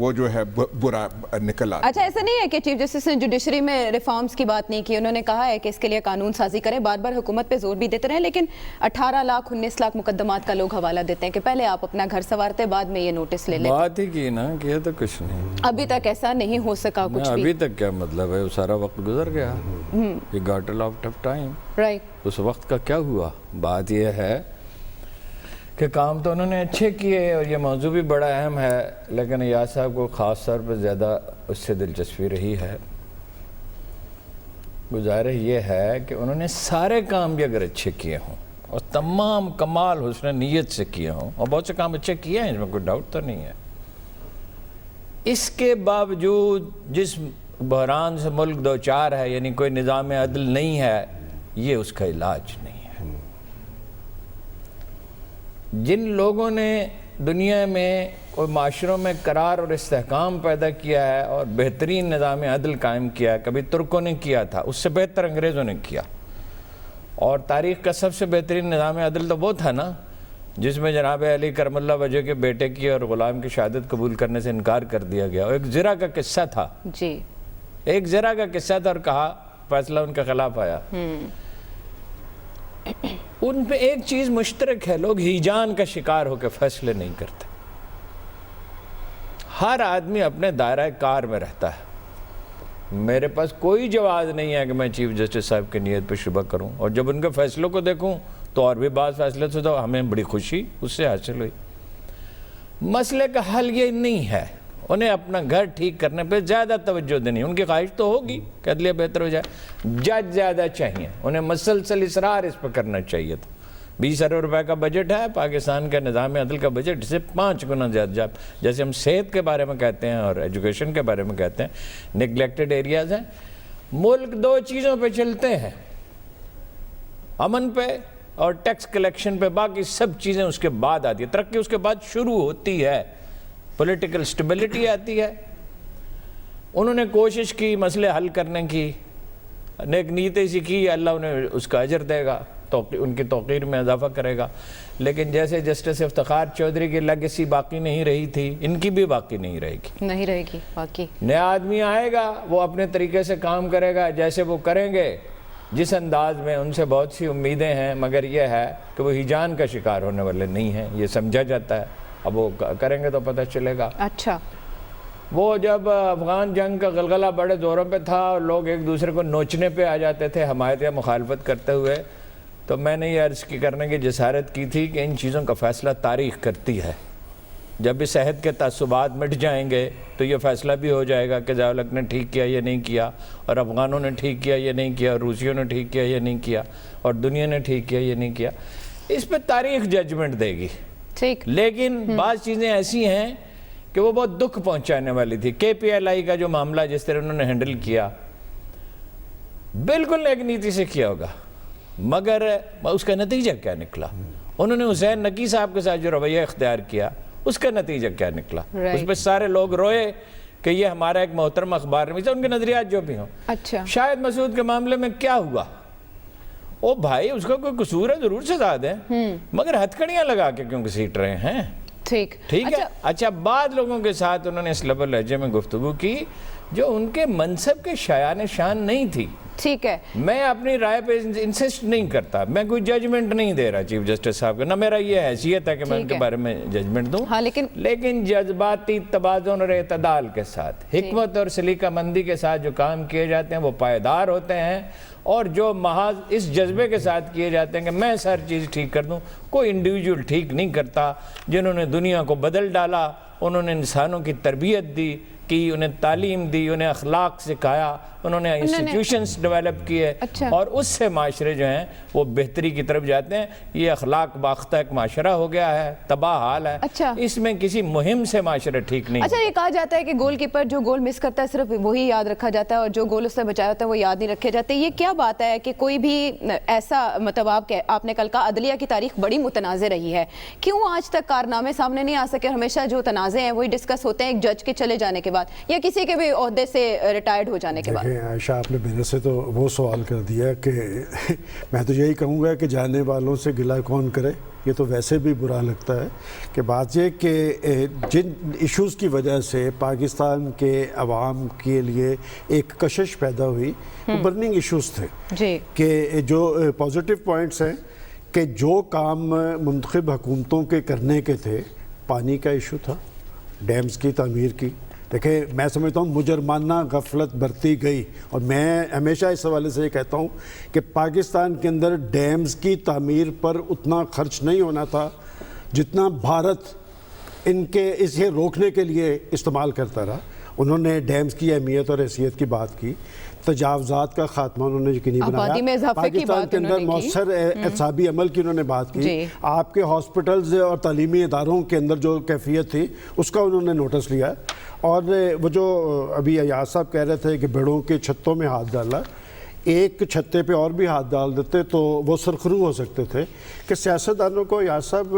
وہ جو ہے برا نکل آتا ہے۔ اچھا ایسا نہیں ہے کہ چیف جسٹس نے جوڈیشری میں ریفارمز کی بات نہیں کی، انہوں نے کہا ہے کہ اس کے لیے قانون سازی کریں، بار بار حکومت پہ زور بھی دیتے رہے، لیکن 18 لاکھ 19 لاکھ مقدمات کا لوگ حوالہ دیتے ہیں کہ پہلے آپ اپنا گھر سنوارتے بعد میں یہ نوٹس لے لیں۔ بات ہی کی نا، کیا تو کچھ نہیں، ابھی تک ایسا نہیں ہو سکا کچھ بھی۔ ابھی تک کیا مطلب ہے، وہ سارا وقت گزر گیا، یہ got a lot of time, right, اس وقت کا کیا ہوا۔ بات یہ ہے کہ کام تو انہوں نے اچھے کیے اور یہ موضوع بھی بڑا اہم ہے، لیکن ایاز صاحب کو خاص طور پر زیادہ اس سے دلچسپی رہی ہے۔ گزارش یہ ہے کہ انہوں نے سارے کام بھی اگر اچھے کیے ہوں اور تمام کمال حسن نیت سے کیے ہوں، اور بہت سے کام اچھے کیے ہیں، اس میں کوئی ڈاؤٹ تو نہیں ہے، اس کے باوجود جس بحران سے ملک دوچار ہے، یعنی کوئی نظام عدل نہیں ہے، یہ اس کا علاج نہیں ہے۔ جن لوگوں نے دنیا میں اور معاشروں میں قرار اور استحکام پیدا کیا ہے اور بہترین نظام عدل قائم کیا ہے، کبھی ترکوں نے کیا تھا، اس سے بہتر انگریزوں نے کیا، اور تاریخ کا سب سے بہترین نظام عدل تو وہ تھا نا جس میں جناب علی کرم اللہ وجہ کے بیٹے کی اور غلام کی شہادت قبول کرنے سے انکار کر دیا گیا۔ ایک زرہ کا قصہ تھا، جی ایک زرہ کا قصہ تھا، اور کہا فیصلہ ان کے خلاف آیا۔ ان پہ ایک چیز مشترک ہے، لوگ ہیجان کا شکار ہو کے فیصلے نہیں کرتے۔ ہر آدمی اپنے دائرہ کار میں رہتا ہے۔ میرے پاس کوئی جواز نہیں ہے کہ میں چیف جسٹس صاحب کی نیت پہ شبہ کروں، اور جب ان کے فیصلوں کو دیکھوں تو اور بھی بعض فیصلے سے تو ہمیں بڑی خوشی اس سے حاصل ہوئی۔ مسئلے کا حل یہ نہیں ہے، انہیں اپنا گھر ٹھیک کرنے پہ زیادہ توجہ دینی، ان کی خواہش تو ہوگی کہ عدلیہ بہتر ہو جائے، جج زیادہ چاہیے، انہیں مسلسل اصرار اس پہ کرنا چاہیے تھا۔ 20 ارب روپے کا بجٹ ہے پاکستان کا، نظام عدل کا بجٹ سے 5 گنا زیادہ، جیسے ہم صحت کے بارے میں کہتے ہیں اور ایجوکیشن کے بارے میں کہتے ہیں، نیگلیکٹڈ ایریاز ہیں۔ ملک 2 چیزوں پہ چلتے ہیں، امن پہ اور ٹیکس کلیکشن پہ، باقی سب چیزیں اس کے بعد آتی ہے، ترقی اس کے بعد شروع ہوتی ہے، پولیٹیکل سٹیبلٹی آتی ہے۔ انہوں نے کوشش کی مسئلے حل کرنے کی، نیک نیتی سے کی، اللہ انہیں اس کا اجر دے گا، ان کی توقیر میں اضافہ کرے گا، لیکن جیسے جسٹس افتخار چودھری کی لیگیسی باقی نہیں رہی تھی، ان کی بھی باقی نہیں رہے گی، باقی نیا آدمی آئے گا، وہ اپنے طریقے سے کام کرے گا، جیسے وہ کریں گے، جس انداز میں، ان سے بہت سی امیدیں ہیں، مگر یہ ہے کہ وہ ہیجان کا شکار ہونے والے نہیں ہیں، یہ سمجھا جاتا ہے، اب وہ کریں گے تو پتہ چلے گا۔ اچھا، وہ جب افغان جنگ کا غلغلہ بڑے زوروں پہ تھا اور لوگ ایک دوسرے کو نوچنے پہ آ جاتے تھے حمایت یا مخالفت کرتے ہوئے، تو میں نے یہ عرض کرنے کی جسارت کی تھی کہ ان چیزوں کا فیصلہ تاریخ کرتی ہے۔ جب اس عہد کے تعصبات مٹ جائیں گے تو یہ فیصلہ بھی ہو جائے گا کہ ضیاء الحق نے ٹھیک کیا یہ نہیں کیا، اور افغانوں نے ٹھیک کیا یہ نہیں کیا، اور روسیوں نے ٹھیک کیا یہ نہیں کیا، اور دنیا نے ٹھیک کیا یہ نہیں کیا۔ اس پہ تاریخ ججمنٹ دے گی، ٹھیک، لیکن بعض چیزیں ایسی ہیں کہ وہ بہت دکھ پہنچانے والی تھی۔ KPLI کا جو معاملہ جس طرح انہوں نے ہینڈل کیا، بالکل ایک نیتی سے کیا ہوگا، مگر اس کا نتیجہ کیا نکلا؟ انہوں نے حسین نقی صاحب کے ساتھ جو رویہ اختیار کیا، اس کا نتیجہ کیا نکلا؟ اس پہ سارے لوگ روئے کہ یہ ہمارا ایک محترم اخبار نہیں، ان کے نظریات جو بھی ہوں۔ اچھا، شاہد مسعود کے معاملے میں کیا ہوا؟ او بھائی، اس کا کوئی قصور ہے، ضرور سزا دیں، مگر ہتھکڑیاں لگا کے کیوں گھسیٹ رہے ہیں؟ ٹھیک ہے۔ اچھا، بعد لوگوں کے ساتھ انہوں نے اس لب لہجے میں گفتگو کی جو ان کے منصب کے شایان شان نہیں تھی۔ ٹھیک ہے، میں اپنی رائے پہ انسسٹ نہیں کرتا، میں کوئی ججمنٹ نہیں دے رہا چیف جسٹس صاحب کا، نہ میرا یہ حیثیت ہے کہ میں ان کے بارے میں ججمنٹ دوں، ہاں، لیکن جذباتی توازن اور اعتدال کے ساتھ، حکمت اور سلیقہ مندی کے ساتھ جو کام کیے جاتے ہیں وہ پائیدار ہوتے ہیں، اور جو محض اس جذبے کے ساتھ کیے جاتے ہیں کہ میں ہر چیز ٹھیک کر دوں، کوئی انڈیویجول ٹھیک نہیں کرتا۔ جنہوں نے دنیا کو بدل ڈالا، انہوں نے انسانوں کی تربیت دی، انہیں تعلیم دی، انہیں اخلاق سکھایا، انہوں نے انسٹیٹیوشنز ڈیولپ کیے، اور اس سے معاشرے جو ہیں وہ بہتری کی طرف جاتے ہیں۔ یہ اخلاق باختہ ایک معاشرہ ہو گیا ہے، تباہ حال ہے، اس میں کسی مہم سے معاشرہ ٹھیک نہیں۔ اچھا، یہ کہا جاتا ہے کہ گول کیپر جو گول مس کرتا ہے صرف وہی یاد رکھا جاتا ہے، اور جو گول اس سے بچایا ہوتا ہے وہ یاد نہیں رکھے جاتے۔ یہ کیا بات ہے کہ کوئی بھی ایسا، مطلب آپ نے کل کہا عدلیہ کی تاریخ بڑی متنازع رہی ہے، کیوں آج تک کارنامے سامنے نہیں آ سکے؟ ہمیشہ جو تنازع ہیں وہی ڈسکس ہوتے ہیں ایک جج کے چلے جانے کے بعد۔ بعد یا کسی کے بھی عہدے سے ریٹائرڈ ہو جانے کے بعد؟ دیکھیں عائشہ، آپ نے میرے سے تو وہ سوال کر دیا کہ میں تو یہی کہوں گا کہ جانے والوں سے گلہ کون کرے، یہ تو ویسے بھی برا لگتا ہے کہ بات یہ کہ جن ایشوز کی وجہ سے پاکستان کے عوام کے لیے ایک کشش پیدا ہوئی وہ برننگ ایشوز تھے جی، کہ جو پازیٹیو پوائنٹس ہیں کہ جو کام منتخب حکومتوں کے کرنے کے تھے، پانی کا ایشو تھا، ڈیمز کی تعمیر کی. دیکھیں میں سمجھتا ہوں مجرمانہ غفلت برتی گئی، اور میں ہمیشہ اس حوالے سے یہ کہتا ہوں کہ پاکستان کے اندر ڈیمز کی تعمیر پر اتنا خرچ نہیں ہونا تھا جتنا بھارت ان کے اسے روکنے کے لیے استعمال کرتا رہا. انہوں نے ڈیمز کی اہمیت اور حیثیت کی بات کی، تجاوزات کا خاتمہ انہوں نے یقینی آبادی میں بنایا، اضافے کی پاکستان بات کے اندر انہوں نے کی. مؤثر احتسابی عمل کی انہوں نے بات کی، جی. آپ کے ہاسپٹلز اور تعلیمی اداروں کے اندر جو کیفیت تھی اس کا انہوں نے نوٹس لیا. اور وہ جو ابھی ایاز صاحب کہہ رہے تھے کہ بیڑوں کے چھتوں میں ہاتھ ڈالا، ایک چھتے پہ اور بھی ہاتھ ڈال دیتے تو وہ سرخرو ہو سکتے تھے. کہ سیاستدانوں کو ایاز صاحب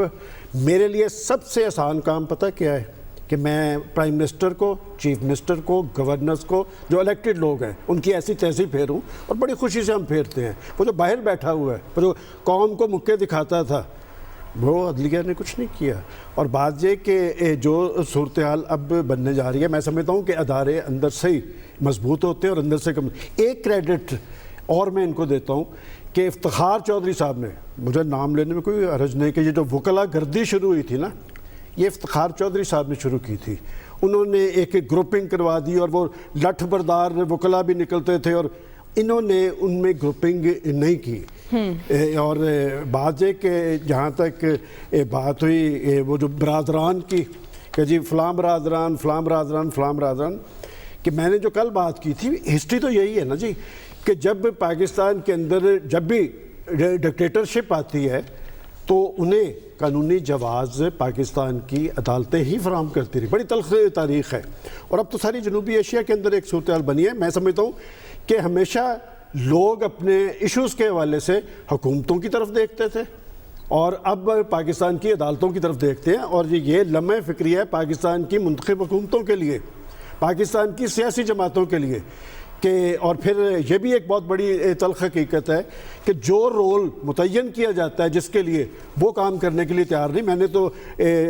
میرے لیے سب سے آسان کام پتہ کیا ہے کہ میں پرائم منسٹر کو، چیف منسٹر کو، گورنرز کو، جو الیکٹڈ لوگ ہیں ان کی ایسی تیزی پھیروں، اور بڑی خوشی سے ہم پھیرتے ہیں. وہ جو باہر بیٹھا ہوا ہے، وہ جو قوم کو مکے دکھاتا تھا، وہ عدلیہ نے کچھ نہیں کیا. اور بات یہ کہ جو صورتحال اب بننے جا رہی ہے، میں سمجھتا ہوں کہ ادارے اندر سے ہی مضبوط ہوتے ہیں اور اندر سے کم. ایک کریڈٹ اور میں ان کو دیتا ہوں کہ افتخار چودھری صاحب نے، مجھے نام لینے میں کوئی حرج نہیں، کہ یہ جو وکلا گردی شروع ہوئی تھی نا، یہ افتخار چودھری صاحب نے شروع کی تھی. انہوں نے ایک گروپنگ کروا دی اور وہ لٹھ بردار وکلا بھی نکلتے تھے، اور انہوں نے ان میں گروپنگ نہیں کی. اور بات یہ کہ جہاں تک بات ہوئی وہ جو برادران کی کہ جی فلاں برادران فلاں برادران فلاں برادران، کہ میں نے جو کل بات کی تھی، ہسٹری تو یہی ہے نا جی کہ جب پاکستان کے اندر جب بھی ڈکٹیٹرشپ آتی ہے تو انہیں قانونی جواز پاکستان کی عدالتیں ہی فراہم کرتی رہی. بڑی تلخ تاریخ ہے. اور اب تو ساری جنوبی ایشیا کے اندر ایک صورتحال بنی ہے. میں سمجھتا ہوں کہ ہمیشہ لوگ اپنے ایشوز کے حوالے سے حکومتوں کی طرف دیکھتے تھے اور اب پاکستان کی عدالتوں کی طرف دیکھتے ہیں. اور یہ لمحہ فکری ہے پاکستان کی منتخب حکومتوں کے لیے، پاکستان کی سیاسی جماعتوں کے لیے کہ، اور پھر یہ بھی ایک بہت بڑی تلخ حقیقت ہے کہ جو رول متعین کیا جاتا ہے جس کے لیے، وہ کام کرنے کے لیے تیار نہیں. میں نے تو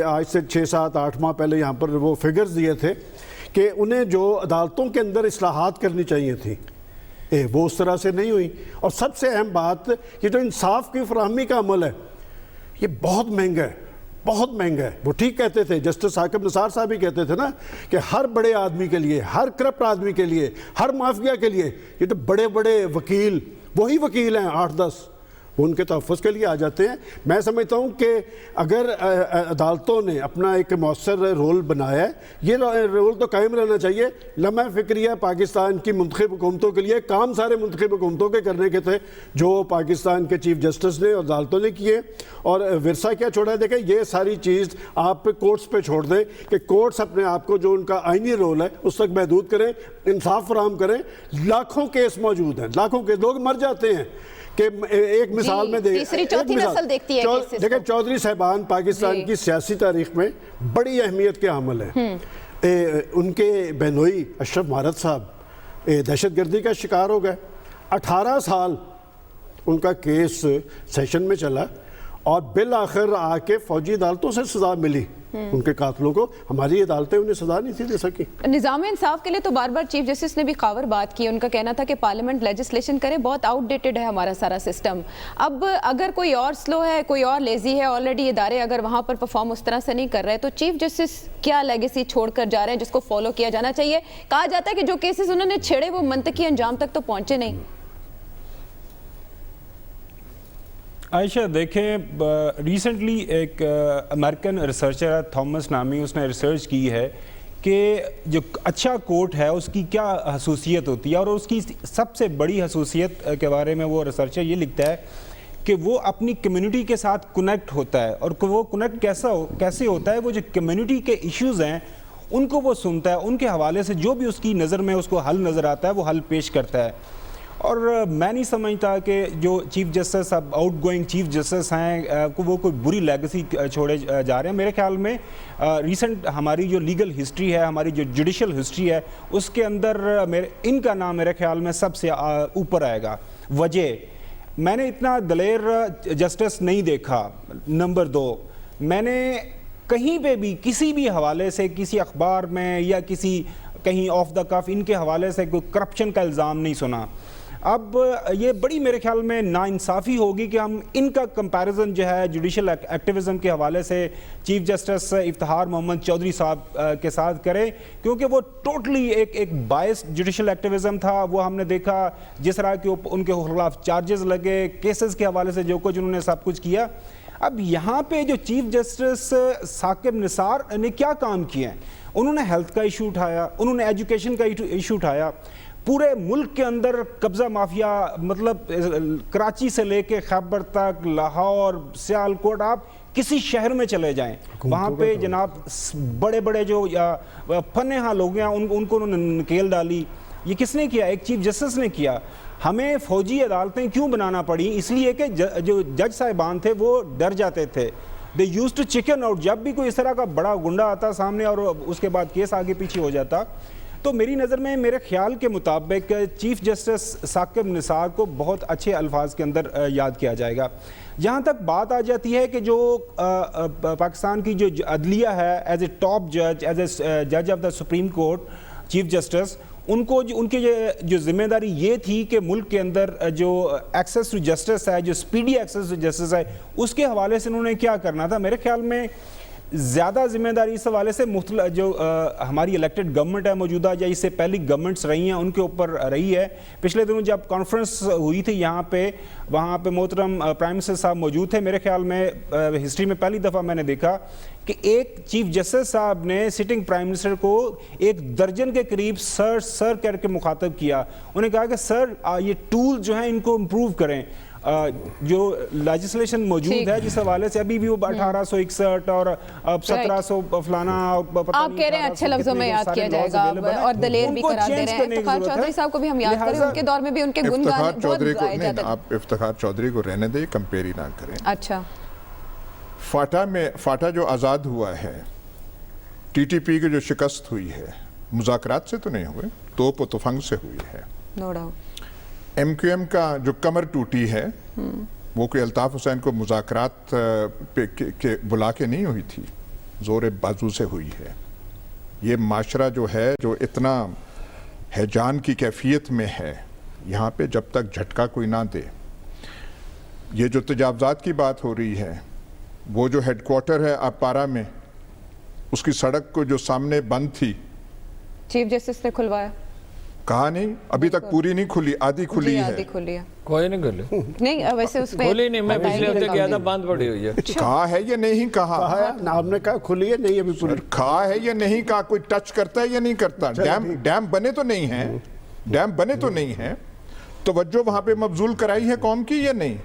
آج سے 6 7 8 ماہ پہلے یہاں پر وہ فگرز دیے تھے کہ انہیں جو عدالتوں کے اندر اصلاحات کرنی چاہیے تھیں وہ اس طرح سے نہیں ہوئی. اور سب سے اہم بات، یہ جو انصاف کی فراہمی کا عمل ہے یہ بہت مہنگا ہے، بہت مہنگا ہے. وہ ٹھیک کہتے تھے، جسٹس ثاقب نثار صاحب بھی کہتے تھے نا کہ ہر بڑے آدمی کے لیے، ہر کرپٹ آدمی کے لیے، ہر مافیا کے لیے یہ تو بڑے بڑے وکیل، وہی وکیل ہیں 8 10، وہ ان کے تحفظ کے لیے آ جاتے ہیں. میں سمجھتا ہوں کہ اگر عدالتوں نے اپنا ایک مؤثر رول بنایا ہے، یہ رول تو قائم رہنا چاہیے. لمحہ فکریہ پاکستان کی منتخب حکومتوں کے لیے کام سارے منتخب حکومتوں کے کرنے کے تھے جو پاکستان کے چیف جسٹس نے اور عدالتوں نے کیے. اور ورثہ کیا چھوڑا ہے؟ دیکھیں یہ ساری چیز آپ کورٹس پہ چھوڑ دیں کہ کورٹس اپنے آپ کو جو ان کا آئینی رول ہے اس تک محدود کریں، انصاف فراہم کریں. لاکھوں کیس موجود ہیں، لاکھوں کے لوگ مر جاتے ہیں. کہ ایک مثال میں تیسری چوتھی نسل دیکھتی ہے. دیکھیں چودھری صاحبان پاکستان کی سیاسی تاریخ میں بڑی اہمیت کے حامل ہیں. ان کے بہنوئی اشرف مہارت صاحب دہشت گردی کا شکار ہو گئے. 18 سال ان کا کیس سیشن میں چلا اور بالآخر آ کے فوجی عدالتوں سے سزا ملی ان کے قاتلوں کو. ہماری عدالتیں انہیں سزا نہیں تھی دے سکی. نظام انصاف کے لیے تو بار بار چیف جسٹس نے بھی خاور بات کی. ان کا کہنا تھا کہ پارلیمنٹ لیجسلیشن کرے، بہت آؤٹ ڈیٹڈ ہے ہمارا سارا سسٹم. اب اگر کوئی اور سلو ہے، کوئی اور لیزی ہے، آلریڈی ادارے اگر وہاں پر پرفارم اس طرح سے نہیں کر رہے تو چیف جسٹس کیا لیگیسی چھوڑ کر جا رہے ہیں جس کو فالو کیا جانا چاہیے؟ کہا جاتا ہے کہ جو کیسز انہوں نے چھیڑے وہ منطقی انجام تک تو پہنچے نہیں. عائشہ دیکھیں، ریسنٹلی ایک امریکن ریسرچر ہے تھامس نامی، اس نے ریسرچ کی ہے کہ جو اچھا کورٹ ہے اس کی کیا خصوصیت ہوتی ہے، اور اس کی سب سے بڑی خصوصیت کے بارے میں وہ ریسرچر یہ لکھتا ہے کہ وہ اپنی کمیونٹی کے ساتھ کنیکٹ ہوتا ہے. اور وہ کنیکٹ کیسے ہوتا ہے؟ وہ جو کمیونٹی کے ایشوز ہیں ان کو وہ سنتا ہے، ان کے حوالے سے جو بھی اس کی نظر میں اس کو حل نظر آتا ہے وہ حل پیش کرتا ہے. اور میں نہیں سمجھتا کہ جو چیف جسٹس اب آؤٹ گوئنگ چیف جسٹس ہیں وہ کوئی بری لیگسی چھوڑے جا رہے ہیں. میرے خیال میں ریسنٹ ہماری جو لیگل ہسٹری ہے, ہماری جو جوڈیشل ہسٹری ہے, اس کے اندر ان کا نام میرے خیال میں سب سے اوپر آئے گا. وجہ, میں نے اتنا دلیر جسٹس نہیں دیکھا. نمبر 2, میں نے کہیں پہ بھی کسی بھی حوالے سے کسی اخبار میں یا کسی کہیں آف دا کف ان کے حوالے سے کوئی کرپشن کا الزام نہیں سنا. اب یہ بڑی میرے خیال میں ناانصافی ہوگی کہ ہم ان کا کمپیریزن جو ہے جوڈیشل ایکٹیویزم کے حوالے سے چیف جسٹس افتخار محمد چودھری صاحب کے ساتھ کریں, کیونکہ وہ ٹوٹلی ایک بائس جوڈیشل ایکٹیویزم تھا. وہ ہم نے دیکھا جس طرح کے ان کے خلاف چارجز لگے, کیسز کے حوالے سے جو کچھ انہوں نے سب کچھ کیا. اب یہاں پہ جو چیف جسٹس ثاقب نثار نے کیا کام کیے ہیں, انہوں نے ہیلتھ کا ایشو اٹھایا, انہوں نے ایجوکیشن کا ایشو اٹھایا. پورے ملک کے اندر قبضہ مافیا, مطلب کراچی سے لے کے خیبر تک, لاہور, سیالکوٹ, آپ کسی شہر میں چلے جائیں وہاں پہ جناب بڑے بڑے جو فن ہاں لوگ ہیں ان کو انہوں نے نکیل ڈالی. یہ کس نے کیا؟ ایک چیف جسٹس نے کیا. ہمیں فوجی عدالتیں کیوں بنانا پڑیں؟ اس لیے کہ جو جج صاحبان تھے وہ ڈر جاتے تھے. They use to chicken out. جب بھی کوئی اس طرح کا بڑا گنڈا آتا سامنے اور اس کے بعد کیس آگے پیچھے ہو جاتا. تو میری نظر میں, میرے خیال کے مطابق چیف جسٹس ثاقب نثار کو بہت اچھے الفاظ کے اندر یاد کیا جائے گا. جہاں تک بات آ جاتی ہے کہ جو پاکستان کی جو عدلیہ ہے, ایز اے ٹاپ جج, ایز اے جج of the supreme court chief justice, ان کو ان کی جو ذمہ داری یہ تھی کہ ملک کے اندر جو ایکسیس ٹو جسٹس ہے, جو سپیڈی ایکسیس ٹو جسٹس ہے, اس کے حوالے سے انہوں نے کیا کرنا تھا. میرے خیال میں زیادہ ذمہ داری اس حوالے سے جو ہماری الیکٹڈ گورنمنٹ ہے موجودہ, یا اس سے پہلی گورنمنٹس رہی ہیں, ان کے اوپر رہی ہے. پچھلے دنوں جب کانفرنس ہوئی تھی یہاں پہ, وہاں پہ محترم پرائم منسٹر صاحب موجود تھے. میرے خیال میں ہسٹری میں پہلی دفعہ میں نے دیکھا کہ ایک چیف جسٹس صاحب نے سٹنگ پرائم منسٹر کو 1 درجن کے قریب سر کر کے مخاطب کیا. انہوں نے کہا کہ سر یہ ٹول جو ہیں ان کو امپروو کریں. جو لیجسلیشن موجود ہے جس حوالے سے ابھی بھی وہ 1861 اور 1700 فلانا, آپ کہہ رہے ہیں اچھے لفظوں میں یاد کیا جائے گا اور دلیر بھی قرار دے رہے ہیں. افتخار چودھری صاحب کو بھی ہم یاد کریں, ان کے دور میں بھی ان کے گن گانے بہت گائے جاتے ہیں. آپ افتخار چودھری کو رہنے دیں, کمپیئر ہی نہ کریں. اچھا, فاٹا جو آزاد ہوا ہے, ٹی ٹی پی کی جو شکست ہوئی ہے, مذاکرات سے تو نہیں ہوئے, توپ و تفنگ سے ہوئی ہے. No doubt. MQM کا جو کمر ٹوٹی ہے وہ کوئی الطاف حسین کو مذاکرات پہ بلا کے نہیں ہوئی تھی, زور بازو سے ہوئی ہے. یہ معاشرہ جو ہے, جو اتنا ہیجان کی کیفیت میں ہے, یہاں پہ جب تک جھٹکا کوئی نہ دے. یہ جو تجاوزات کی بات ہو رہی ہے, وہ جو ہیڈ کوارٹر ہے اپارا میں, اس کی سڑک کو جو سامنے بند تھی, چیف جسٹس نے کھلوایا. کہا نہیں, ابھی تک پوری نہیں کھلی, آدھی کھلی ہے. آدھی کھلی ہے. کوئی نہیں کھلی. نہیں ویسے اس پہ کھلی نہیں, میں پچھلے ہفتے گیا تھا, بند پڑی ہوئی ہے. کہا ہے یا نہیں کہا؟ آپ نے کہا کھلی ہے, نہیں ابھی پوری. کہا ہے یا نہیں کہا؟ کوئی ٹچ کرتا ہے یا نہیں کرتا؟ ڈیم بنے تو نہیں ہیں, ڈیم بنے تو نہیں ہیں. توجہ وہاں پہ مبذول کرائی ہے قوم کی یا نہیں؟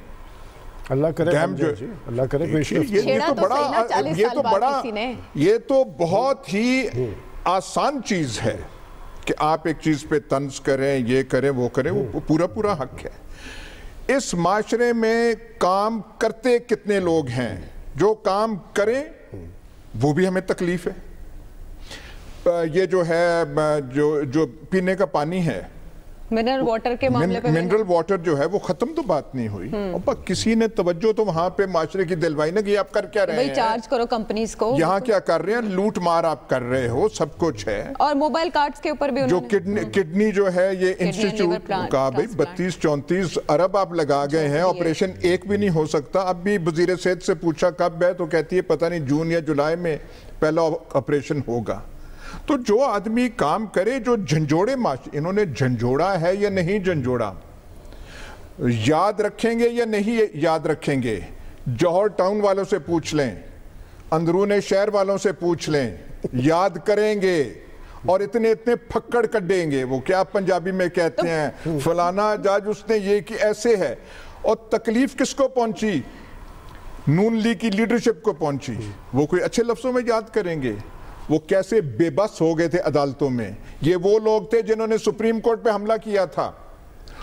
اللہ کرے, اللہ کرے. یہ تو بہت ہی آسان چیز ہے کہ آپ ایک چیز پہ طنز کریں, یہ کریں, وہ کریں, وہ پورا حق ہے. اس معاشرے میں کام کرتے کتنے لوگ ہیں؟ جو کام کریں وہ بھی ہمیں تکلیف ہے. یہ جو ہے جو پینے کا پانی ہے, منرل واٹر کے معاملے پہ, منرل واٹر جو ہے وہ ختم تو بات نہیں ہوئی. اور کسی نے توجہ تو وہاں پہ معاشرے کی دلوائی نہ کی. آپ کر کیا رہے ہیں؟ چارج کرو کمپنیز کو. یہاں کیا کر رہے ہیں؟ لوٹ مار آپ کر رہے ہو, سب کچھ ہے. اور موبائل کارڈز کے اوپر بھی جو کڈنی جو ہے, یہ انسٹیٹیوٹ کا بھائی 32-34 ارب آپ لگا گئے ہیں, آپریشن ایک بھی نہیں ہو سکتا. اب بھی وزیر صحت سے پوچھا کب ہے, تو کہتی ہے پتہ نہیں جون یا جولائی میں پہلا آپریشن ہوگا. تو جو آدمی کام کرے, جو جھنجھوڑے انہوں نے جھنجھوڑا ہے یا نہیں جھنجھوڑا, یاد رکھیں گے یا نہیں یاد رکھیں گے؟ جوہر ٹاؤن والوں سے پوچھ لیں, اندرون شہر والوں سے پوچھ لیں, یاد کریں گے. اور اتنے پھکڑ کڈیں گے, وہ کیا پنجابی میں کہتے ہیں, فلانا جج اس نے یہ کہ ایسے ہے. اور تکلیف کس کو پہنچی؟ نون لیگ کی لیڈرشپ کو پہنچی. وہ کوئی اچھے لفظوں میں یاد کریں گے؟ وہ کیسے بے بس ہو گئے تھے عدالتوں میں. یہ وہ لوگ تھے جنہوں نے سپریم کورٹ پہ حملہ کیا تھا.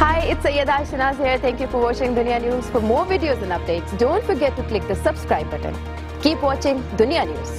Hi, it's Sayyeda Shanaz here. Thank you for watching Dunia News. For more videos and updates, don't forget to click the subscribe button. Keep watching Dunia News.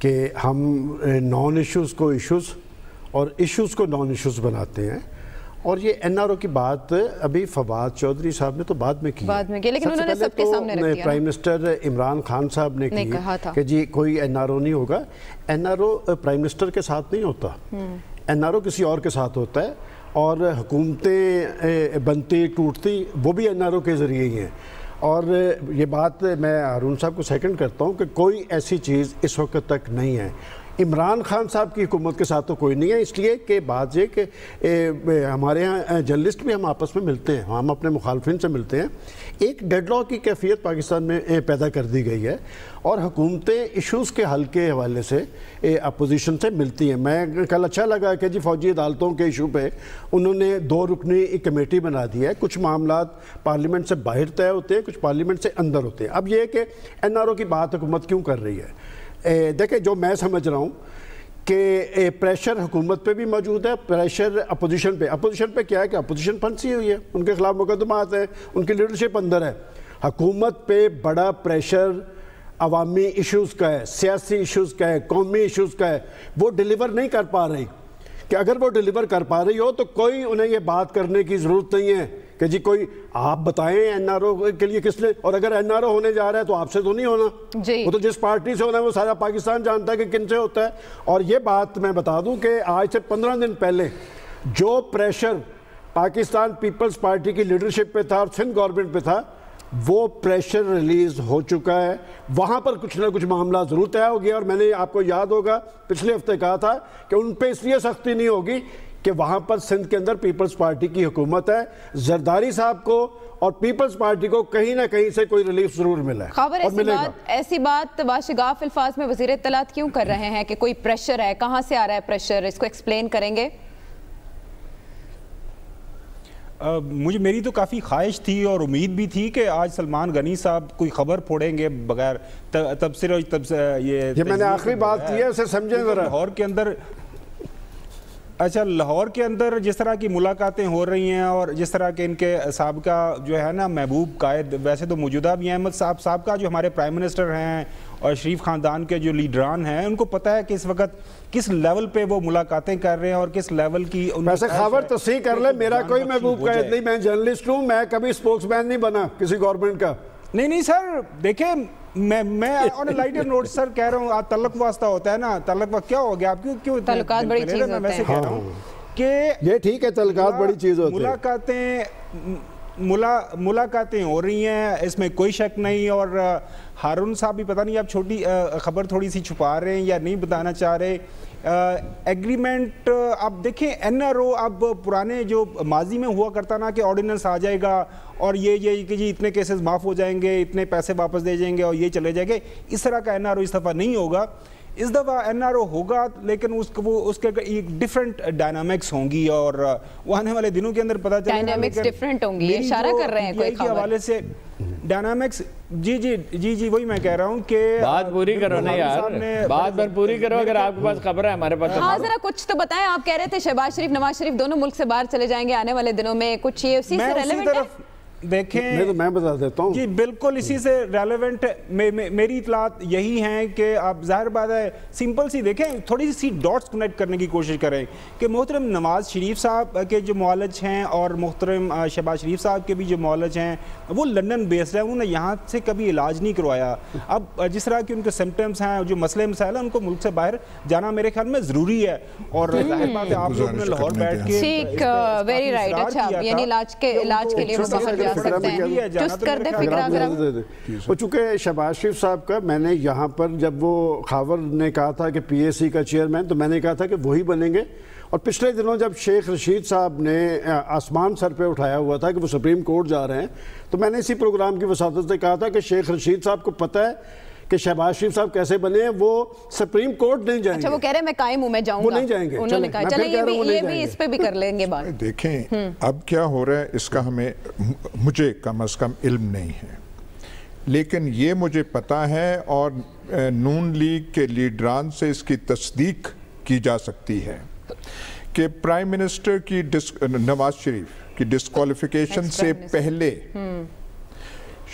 کہ ہم نان ایشوز کو ایشوز اور issues کو naan issues بناتے ہیں، اور یہ N R او کی بات ابھی فواد چودھری صاحب نے تو بعد میں کی، لیکن انہوں نے سب کے سامنے رکھ دیا۔ پرائم منسٹر عمران خان صاحب نے کہا تھا کہ جی کوئی این آر او نہیں ہوگا۔ N R O prime minister کے ساتھ نہیں ہوتا، این آر او کسی اور کے ساتھ ہوتا ہے، اور حکومتیں بنتی ٹوٹتی وہ بھی این آر او کے ذریعے ہی ہیں۔ اور یہ بات میں ہارون صاحب کو سیکنڈ کرتا ہوں کہ کوئی ایسی چیز اس وقت تک نہیں ہے۔ عمران خان صاحب کی حکومت کے ساتھ تو کوئی نہیں ہے، اس لیے کہ بات یہ کہ ہمارے ہاں جرنلسٹ بھی ہم آپس میں ملتے ہیں، ہم اپنے مخالفین سے ملتے ہیں۔ ایک ڈیڈ لاک کی کیفیت پاکستان میں پیدا کر دی گئی ہے، اور حکومتیں ایشوز کے حل کے حوالے سے اپوزیشن سے ملتی ہیں۔ میں کل اچھا لگا کہ جی فوجی عدالتوں کے ایشو پہ انہوں نے 2 رکنی کمیٹی بنا دی ہے۔ کچھ معاملات پارلیمنٹ سے باہر طے ہوتے ہیں، کچھ پارلیمنٹ سے اندر ہوتے ہیں۔ اب یہ کہ این آر او کی بات حکومت کیوں کر رہی ہے؟ دیکھیں جو میں سمجھ رہا ہوں کہ پریشر حکومت پہ بھی موجود ہے، پریشر اپوزیشن پہ۔ اپوزیشن پہ کیا ہے کہ اپوزیشن پھنسی ہوئی ہے، ان کے خلاف مقدمات ہیں، ان کی لیڈرشپ اندر ہے۔ حکومت پہ بڑا پریشر عوامی ایشوز کا ہے، سیاسی ایشوز کا ہے، قومی ایشوز کا ہے، وہ ڈیلیور نہیں کر پا رہی۔ کہ اگر وہ ڈیلیور کر پا رہی ہو تو کوئی انہیں یہ بات کرنے کی ضرورت نہیں ہے کہ جی کوئی آپ بتائیں این آر او کے لیے کس نے، اور اگر این آر او ہونے جا رہا ہے تو آپ سے تو نہیں ہونا جی، وہ تو جس پارٹی سے ہونا ہے وہ سارا پاکستان جانتا ہے کہ کن سے ہوتا ہے۔ اور یہ بات میں بتا دوں کہ آج سے 15 دن پہلے جو پریشر پاکستان پیپلز پارٹی کی لیڈرشپ پہ تھا اور سندھ گورنمنٹ پہ تھا، وہ پریشر ریلیز ہو چکا ہے۔ وہاں پر کچھ نہ کچھ معاملہ ضرور طے ہو گیا، اور میں نے آپ کو یاد ہوگا پچھلے ہفتے کہا تھا کہ ان پہ اس لیے سختی نہیں ہوگی کہ وہاں پر سندھ کے اندر پیپلز پارٹی کی حکومت ہے۔ زرداری صاحب کو اور پیپلز پارٹی کو کہیں نہ کہیں سے کوئی ریلیف ضرور ملا ہے خبر اور ملے گا۔ ایسی بات باشگاف الفاظ میں وزیر اطلاعات کیوں کر رہے ہیں کہ کوئی پریشر ہے؟ کہاں سے آ رہا ہے پریشر؟ اس کو ایکسپلین کریں گے؟ میری تو کافی خواہش تھی اور امید بھی تھی کہ آج سلمان غنی صاحب کوئی خبر پھوڑیں گے بغیر تبصرہ یہ میں نے آخری بات کی ہے، اسے سمجھیں ذرا۔ لاہور کے اندر لاہور کے اندر جس طرح کی ملاقاتیں ہو رہی ہیں اور جس طرح کے ان کے سابقہ جو ہے نا محبوب قائد، ویسے تو موجودہ بھی احمد صاحب سابقہ جو ہمارے پرائم منسٹر ہیں اور شریف خاندان کے جو لیڈران ہیں، ان کو پتہ ہے کہ اس وقت کس لیول پہ وہ ملاقاتیں کر رہے ہیں اور کس لیول کی ویسے خبر تصحیح کر لے، میرا کوئی محبوب قائد نہیں، میں جرنلسٹ ہوں، میں کبھی سپوکس مین نہیں بنا کسی گورنمنٹ کا۔ نہیں سر، دیکھیں میں آن اے لائٹر نوٹ سر کہہ رہا ہوں، تعلق واسطہ ہوتا ہے نا، تعلق کیا ہو گیا آپ کیوں تعلقات بڑی چیز ہوتے ہیں۔ میں ویسے کہہ رہا ہوں کہ یہ ٹھیک ہے، تعلقات بڑی چیز ہوتی ہے، ملاقاتیں ہو رہی ہیں، اس میں کوئی شک نہیں۔ اور ہارون صاحب بھی پتہ نہیں آپ چھوٹی خبر تھوڑی سی چھپا رہے ہیں یا نہیں بتانا چاہ رہے۔ ایگریمنٹ آپ دیکھیں، این آر او اب پرانے جو ماضی میں ہوا کرتا نا کہ آرڈیننس آ جائے گا اور یہ کہ جی اتنے کیسز معاف ہو جائیں گے، اتنے پیسے واپس دے جائیں گے اور یہ چلے جائیں گے، اس طرح کا این آر او اس دفعہ نہیں ہوگا۔ اس دفعہ این آر او ہوگا لیکن اس کے ایک ڈیفرنٹ ڈائنامکس ہوں گی، اور وہ آنے والے دنوں کے اندر پتہ چلے گا۔ ڈائنامکس ڈیفرنٹ ہوں گی، اشارہ کر رہے ہیں کوئی خبر حوالے سے ڈائنامکس۔ جی وہی میں کہہ رہا ہوں کہ بات پوری کرو نا یار، بات پر پوری کرو، اگر آپ کے پاس خبر ہے ہمارے پاس۔ ہاں ذرا کچھ تو بتائیں، آپ کہہ رہے تھے شہباز شریف نواز شریف دونوں ملک سے باہر چلے جائیں گے آنے والے دنوں میں، کچھ یہ اسی سے ریلیونٹ ہے؟ دیکھیں میں بتا دیتا ہوں جی بالکل اسی سے ریلیونٹ میری اطلاعات یہی ہیں کہ آپ ظاہر بات ہے سمپل سی دیکھیں، تھوڑی سی ڈاٹس کنیکٹ کرنے کی کوشش کریں کہ محترم نواز شریف صاحب کے جو معالج ہیں اور محترم شہباز شریف صاحب کے بھی جو معالج ہیں وہ لندن بیسڈ ہیں، انہوں نے یہاں سے کبھی علاج نہیں کروایا۔ اب جس طرح کے ان کے سمپٹمس ہیں، جو مسئلے مسائل ہیں، ان کو ملک سے باہر جانا میرے خیال میں ضروری ہے، اور ظاہر بات ہے آپ لوگ نے لاہور بیٹھ کے ٹھیک، ویری رائٹ، اچھا یعنی علاج کے لیے وہ باہر جا سکتے ہیں، چست کر دیں فکر اگر وہ چونکہ شہباز شریف صاحب کا، میں نے یہاں پر جب وہ خاور نے کہا تھا کہ پی اے سی کا چیئرمین، تو میں نے کہا تھا کہ وہی بنیں گے، اور پچھلے دنوں جب شیخ رشید صاحب نے آسمان سر پہ اٹھایا ہوا تھا کہ وہ سپریم کورٹ جا رہے ہیں، تو میں نے اسی پروگرام کی وساطت سے کہا تھا کہ شیخ رشید صاحب کو پتہ ہے کہ شہباز شریف صاحب کیسے بنے ہیں، وہ سپریم کورٹ نہیں جائیں گے۔ اچھا وہ کہہ رہے ہیں میں قائم ہوں، میں جاؤں گا، وہ نہیں جائیں گے، انہوں نے کہا چلیں یہ بھی اس پہ بھی کر لیں گے بات۔ دیکھیں اب کیا ہو رہا ہے اس کا مجھے کم از کم علم نہیں ہے، لیکن یہ مجھے پتا ہے اور نون لیگ کے لیڈران سے اس کی تصدیق کی جا سکتی ہے کہ پرائم منسٹر کی نواز شریف کی ڈسکوالیفیکیشن سے پہلے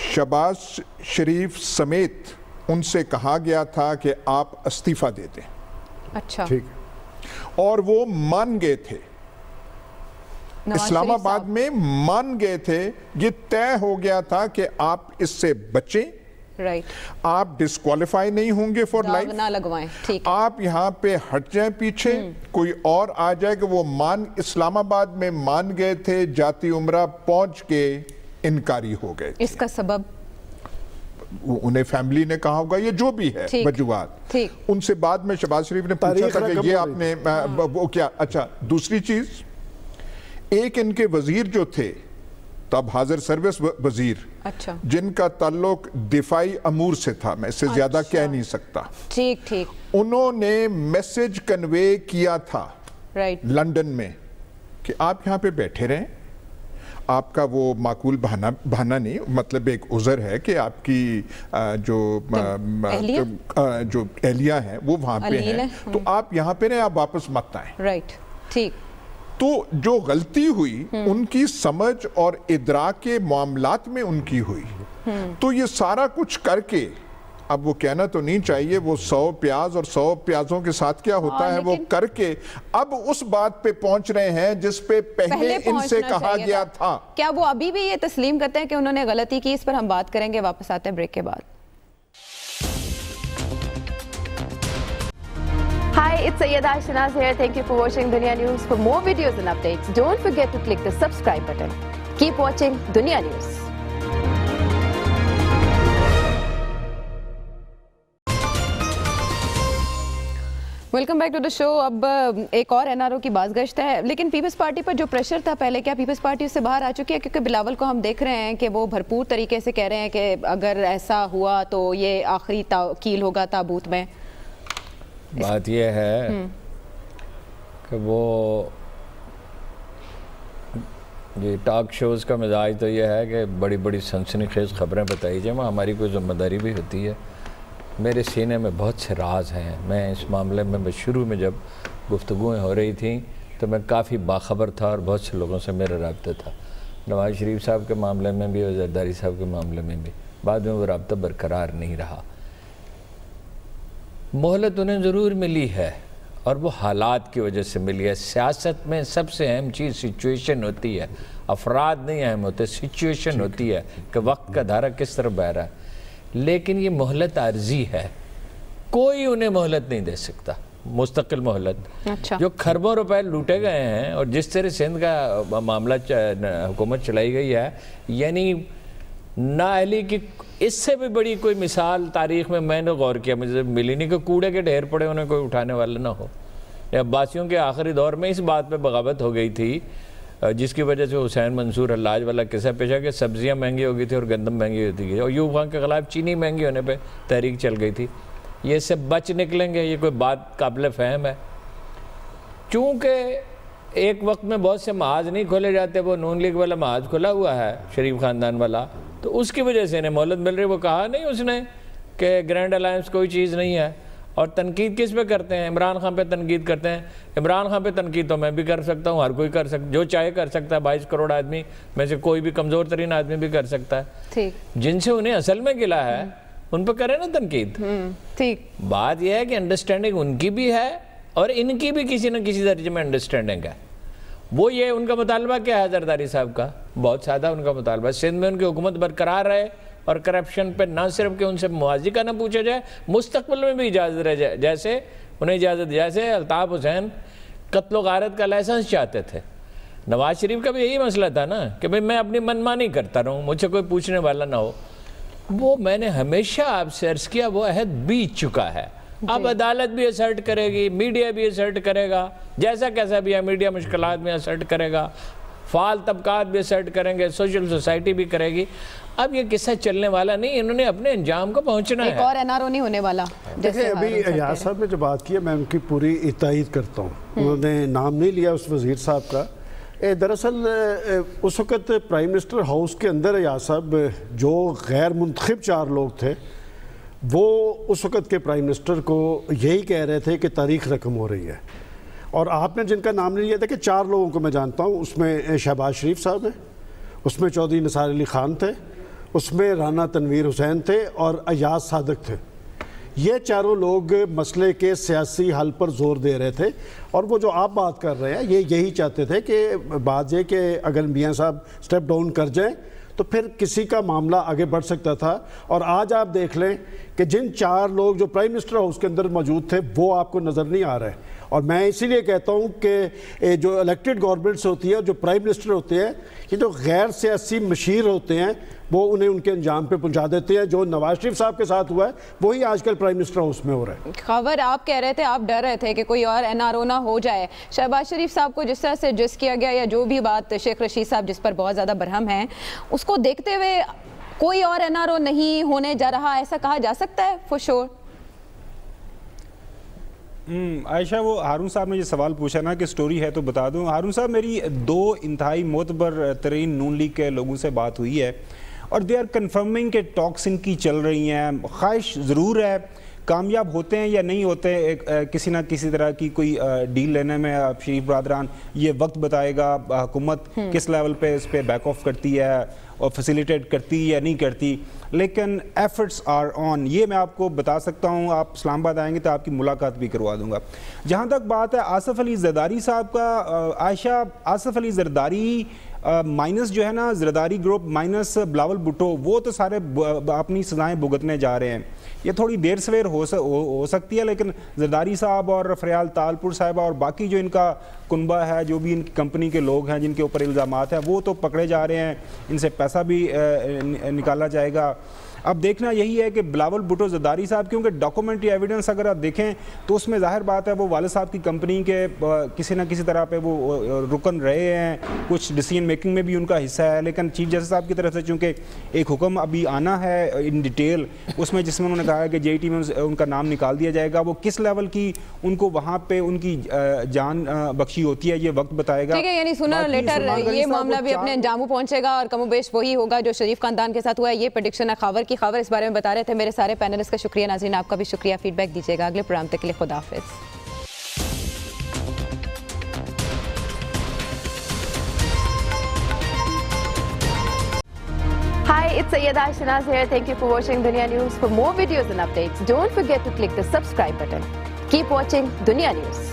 شہباز شریف سمیت ان سے کہا گیا تھا کہ آپ استعفیٰ دے دیں، اچھا، ٹھیک، اور وہ مان گئے تھے، نواز اسلام شریف آباد صاحب۔ میں مان گئے تھے، یہ طے ہو گیا تھا کہ آپ اس سے بچیں، رائٹ، آپ ڈسکوالیفائی نہیں ہوں گے فار داغ لائف، نہ لگوائیں، ٹھیک ہے، آپ یہاں پہ ہٹ جائیں پیچھے، کوئی اور آ جائے کہ وہ اسلام آباد میں مان گئے تھے، جاتی عمرہ پہنچ کے انکاری ہو گئے تھے۔ اس کا سبب انہیں فیملی نے کہا ہوگا، یہ جو بھی ہے ٹھیک، وجوہات، ٹھیک۔ ان سے بعد میں شہباز شریف نے پوچھا تاریخ تھا کہ رقم یہ ہو آپ رہی نے وہ کیا، اچھا دوسری چیز، ایک ان کے وزیر جو تھے تب حاضر سروس وزیر، اچھا، جن کا تعلق دفاعی امور سے تھا، میں اس سے زیادہ کہہ نہیں سکتا، ٹھیک ٹھیک، انہوں نے میسج کنوے کیا تھا رائٹ، لندن میں کہ آپ یہاں پہ بیٹھے رہیں، آپ کا وہ معقول بہانہ نہیں، مطلب ایک عذر ہے کہ آپ کی جو اہلیہ ہیں وہ وہاں پہ ہیں، تو آپ یہاں پہ رہیں، آپ واپس مت آئیں۔ رائٹ، ٹھیک، تو جو غلطی ہوئی ان کی سمجھ اور ادراک کے معاملات میں ان کی ہوئی، تو یہ سارا کچھ کر کے اب وہ کہنا تو نہیں چاہیے، وہ 100 پیاز اور 100 پیازوں کے ساتھ کیا ہوتا ہے، وہ کر کے اب اس بات پہ پہنچ رہے ہیں جس پہ پہلے ان سے کہا گیا تھا۔ کیا وہ ابھی بھی یہ تسلیم کرتے ہیں کہ انہوں نے غلطی کی؟ اس پر ہم بات کریں گے، واپس آتے ہیں بریک کے بعد۔ Hi, it's Sayyeda Shanaz here. Thank you for watching Dunia News. For more videos and updates, don't forget to click the subscribe button. Keep watching Dunia News. Welcome back to the show. اب ایک اور N R او کی بازگشت ہے، لیکن Peoples party پر جو pressure تھا پہلے، کیا پیپلز پارٹی اس سے باہر آ چکی ہے؟ کیونکہ بلاول کو ہم دیکھ رہے ہیں کہ وہ بھرپور طریقے سے کہہ رہے ہیں کہ اگر ایسا ہوا تو یہ آخری کیل ہوگا تابوت میں۔ بات یہ ہے کہ وہ یہ ٹاک شوز کا مزاج تو یہ ہے کہ بڑی بڑی سنسنی خیز خبریں بتائی جائیں، ہماری کوئی ذمہ داری بھی ہوتی ہے۔ میرے سینے میں بہت سے راز ہیں، میں اس معاملے میں شروع میں جب گفتگویں ہو رہی تھیں تو میں کافی باخبر تھا اور بہت سے لوگوں سے میرا رابطہ تھا، نواز شریف صاحب کے معاملے میں بھی اور زرداری صاحب کے معاملے میں بھی۔ بعد میں وہ رابطہ برقرار نہیں رہا۔ مہلت انہیں ضرور ملی ہے اور وہ حالات کی وجہ سے ملی ہے۔ سیاست میں سب سے اہم چیز سچویشن ہوتی ہے، افراد نہیں اہم ہوتے، سچویشن ہوتی ہے کہ وقت کا دھارا کس طرف بہہ رہا ہے۔ لیکن یہ مہلت عارضی ہے، کوئی انہیں مہلت نہیں دے سکتا، مستقل مہلت۔ اچھا، جو کھربوں روپے لوٹے گئے ہیں اور جس طرح سندھ کا معاملہ حکومت چلائی گئی ہے، یعنی نااہلی کی اس سے بھی بڑی کوئی مثال تاریخ میں نے غور کیا مجھے ملی نہیں کہ کوڑے کے ڈھیر پڑے انہیں کوئی اٹھانے والا نہ ہو۔ عباسیوں کے آخری دور میں اس بات پہ بغاوت ہو گئی تھی جس کی وجہ سے حسین منصور حلاج والا قصہ پیشہ کہ سبزیاں مہنگی ہو گئی تھی اور گندم مہنگی ہوتی گئی، اور ایوب خان کے خلاف چینی مہنگی ہونے پہ تحریک چل گئی تھی۔ یہ سے بچ نکلیں گے، یہ کوئی بات قابل فہم ہے؟ چونکہ ایک وقت میں بہت سے محاذ نہیں کھولے جاتے، وہ نون لیگ والا محاذ کھلا ہوا ہے شریف خاندان والا، تو اس کی وجہ سے انہیں مہلت مل رہی۔ وہ کہا نہیں اس نے کہ گرینڈ الائنس کوئی چیز نہیں ہے۔ اور تنقید کس پہ کرتے ہیں؟ عمران خان پہ تنقید کرتے ہیں۔ عمران خان پہ تنقید تو میں بھی کر سکتا ہوں، ہر کوئی کر سکتا، جو چاہے کر سکتا ہے، 22 کروڑ آدمی میں سے کوئی بھی کمزور ترین آدمی بھی کر سکتا ہے۔ ٹھیک، جن سے انہیں اصل میں گلا ہے ان پہ کریں نا تنقید۔ ٹھیک، بات یہ ہے کہ انڈرسٹینڈنگ ان کی بھی ہے اور ان کی بھی کسی نہ کسی درجے میں انڈرسٹینڈنگ ہے۔ وہ یہ ان کا مطالبہ کیا ہے زرداری صاحب کا؟ بہت سادہ ان کا مطالبہ، سندھ میں ان کی حکومت برقرار رہے اور کرپشن پہ نہ صرف کہ ان سے موازی کا نہ پوچھا جائے، مستقبل میں بھی اجازت رہ جائے، جیسے انہیں اجازت، جیسے الطاف حسین قتل و غارت کا لائسنس چاہتے تھے۔ نواز شریف کا بھی یہی مسئلہ تھا نا کہ بھئی میں اپنی منمانی کرتا رہوں، مجھ سے کوئی پوچھنے والا نہ ہو۔ وہ میں نے ہمیشہ آپ سے عرض کیا وہ عہد بیت چکا ہے۔ اب عدالت بھی اسرٹ کرے گی، میڈیا بھی اسرٹ کرے گا، جیسا کیسا بھی ہے میڈیا مشکلات میں اسرٹ کرے گا، فعال طبقات بھی اسرٹ کریں گے، سوشل سوسائٹی بھی کرے گی۔ اب یہ قصہ چلنے والا نہیں، انہوں نے اپنے انجام کو پہنچنا ہے۔ ایک اور این آر او نہیں ہونے والا۔ دیکھیں ابھی ایاز صاحب نے جو بات کی ہے میں ان کی پوری تائید کرتا ہوں، انہوں نے نام نہیں لیا اس وزیر صاحب کا۔ دراصل اس وقت پرائم منسٹر ہاؤس کے اندر ایاز صاحب جو غیر منتخب 4 لوگ تھے وہ اس وقت کے پرائم منسٹر کو یہی کہہ رہے تھے کہ تاریخ رقم ہو رہی ہے، اور آپ نے جن کا نام نہیں لیا تھا کہ 4 لوگوں کو میں جانتا ہوں، اس میں شہباز شریف صاحب ہیں، اس میں چودھری نثار علی خان تھے، اس میں رانا تنویر حسین تھے اور ایاز صادق تھے۔ یہ چاروں لوگ مسئلے کے سیاسی حل پر زور دے رہے تھے، اور وہ جو آپ بات کر رہے ہیں یہ یہی چاہتے تھے کہ بات یہ کہ اگر میاں صاحب سٹیپ ڈاؤن کر جائیں تو پھر کسی کا معاملہ آگے بڑھ سکتا تھا۔ اور آج آپ دیکھ لیں کہ جن 4 لوگ جو پرائم منسٹر ہاؤس کے اندر موجود تھے وہ آپ کو نظر نہیں آ رہے، اور میں اسی لیے کہتا ہوں کہ جو الیکٹڈ گورنمنٹس ہوتی ہے، جو پرائم منسٹر ہوتے ہیں، یہ جو غیر سیاسی مشیر ہوتے ہیں وہ انہیں ان کے انجام پہ پہنچا دیتے ہیں۔ جو نواز شریف صاحب کے ساتھ ہوا ہے وہی آج کل پرائم منسٹر ہاؤس میں ہو رہا ہے۔ خبر آپ کہہ رہے تھے آپ ڈر رہے تھے کہ کوئی اور NRO نہ ہو جائے، شہباز شریف صاحب کو جس طرح سے جس کیا گیا یا جو بھی بات شیخ رشید صاحب جس پر بہت زیادہ برہم ہیں، اس کو دیکھتے ہوئے کوئی اور NRO نہیں ہونے جا رہا، ایسا کہا جا سکتا ہے فور شور؟ عائشہ، وہ ہارون صاحب نے یہ سوال پوچھا نا کہ سٹوری ہے تو بتا دوں۔ ہارون صاحب، میری 2 انتہائی معتبر ترین نون لیگ کے لوگوں سے بات ہوئی ہے اور دے آر کنفرمنگ کہ ٹاکس ان کی چل رہی ہیں، خواہش ضرور ہے، کامیاب ہوتے ہیں یا نہیں ہوتے کسی نہ کسی طرح کی کوئی ڈیل لینے میں شریف برادران، یہ وقت بتائے گا حکومت کس لیول پہ اس پہ بیک آف کرتی ہے اور فیسیلیٹیٹ کرتی یا نہیں کرتی، لیکن ایفرٹس آر آن، یہ میں آپ کو بتا سکتا ہوں۔ آپ اسلام آباد آئیں گے تو آپ کی ملاقات بھی کروا دوں گا۔ جہاں تک بات ہے آصف علی زرداری صاحب کا، عائشہ، آصف علی زرداری مائنس جو ہے نا زرداری گروپ مائنس بلاول بھٹو، وہ تو سارے اپنی سزائیں بھگتنے جا رہے ہیں۔ یہ تھوڑی دیر سویر ہو سکتی ہے، لیکن زرداری صاحب اور فریال تالپور صاحبہ اور باقی جو ان کا کنبہ ہے، جو بھی ان کی کمپنی کے لوگ ہیں جن کے اوپر الزامات ہیں، وہ تو پکڑے جا رہے ہیں، ان سے پیسہ بھی نکالا جائے گا۔ اب دیکھنا یہی ہے کہ بلاول بھٹو زرداری صاحب، کیونکہ ڈاکومنٹری ایویڈنس اگر آپ دیکھیں تو اس میں ظاہر بات ہے وہ والد صاحب کی کمپنی کے کسی نہ کسی طرح پہ وہ رکن رہے ہیں، کچھ ڈیسیژن میکنگ میں بھی ان کا حصہ ہے، لیکن چیف جسٹس صاحب کی طرف سے چونکہ ایک حکم ابھی آنا ہے ان ڈیٹیل، اس میں جس میں انہوں نے کہا ہے کہ JT میں ان کا نام نکال دیا جائے گا، وہ کس لیول کی ان کو وہاں پہ ان کی جان بخشی ہوتی ہے یہ وقت بتائے گا۔ ٹھیک ہے، یعنی سونا لیٹر یہ معاملہ بھی اپنے انجاموں پہنچے گا اور کم و بیش وہی ہوگا جو شریف خاندان کے ساتھ ہوا ہے، یہ پریڈکشن ہے خاور کی۔ خاور اس بارے میں بتا رہے تھے، میرے سارے پینلسٹ کا شکریہ، ناظرین آپ کا بھی شکریہ، فیڈ بیک دیجیے گا، اگلے پروگرام تک کے لیے خدا حافظ۔ Hi, it's Sayyeda Shanaz here. Thank you for watching Dunya News. For more videos and updates, don't forget to click the subscribe button. Keep watching Dunya News.